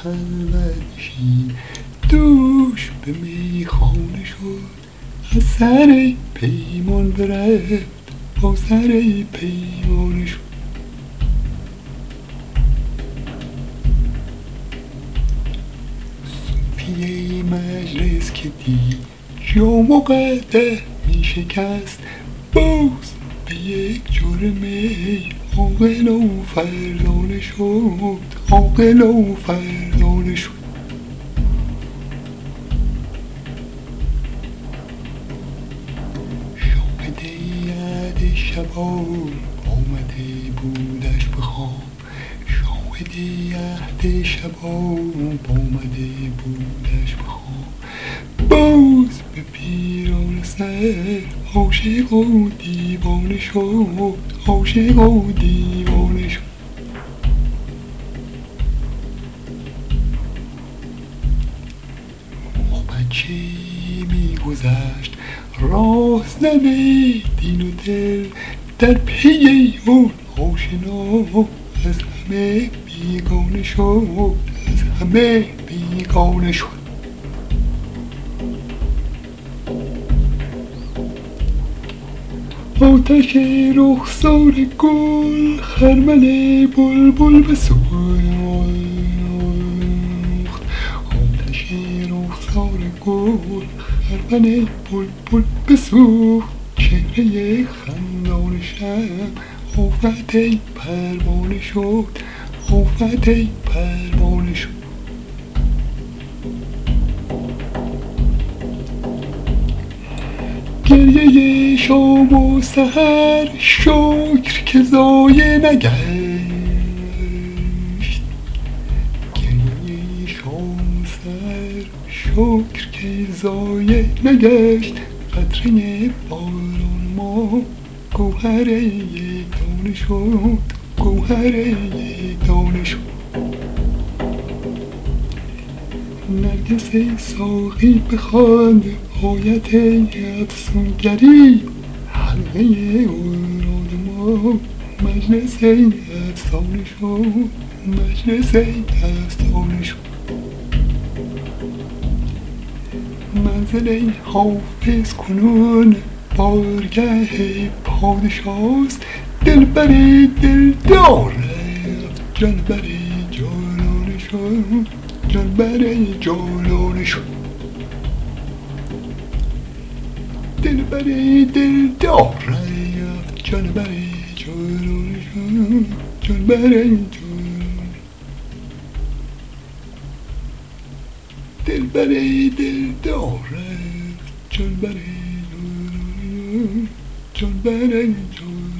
خلوت نشین دوش به میخانه شد از سر پیمان برفت با سر پیمان شد صوفی مجلس که دید جام و قدح می شکست باز به یک جرمی عاقل و فرزانه شد عاقل و فرزانه شد شاهد عهد شبان آمده بودش به خواب شاهد عهد شبان آمده بودش به خواب باز به پیران سر عاشق و دیوانه شد عاشق و دیوانه شد بچه میگذشت راه زده دین و دل در پی اون آشنا از همه بیگانه شد از همه بیگانه شد آتش رخسار گل خرمن بلبل بسوخت آتش رخسار گل خرمن بلبل بسوخت چهره خندان شب آفت پروانه شد آفت پروانه شد گریه شام و سحر شکر که ضایع نگشت گریه شام و سحر شکر که ضایع نگشت قطره باران ما گوهر یک دانه شد گوهر یک دانه شد نرگس ساقی بخواند آیت افسونگری حلقه اوراد ما مجلس افسانه شد مجلس افسانه شد منزل حافظ کنون بارگه پادشاست دلبر دلدار جانبر جانانه شد جانبر جانانه شد دلبر دلدار جانبر جانانه شد جانبر جانانه دلبر دلدار جانبر جانانه جانبر جانانه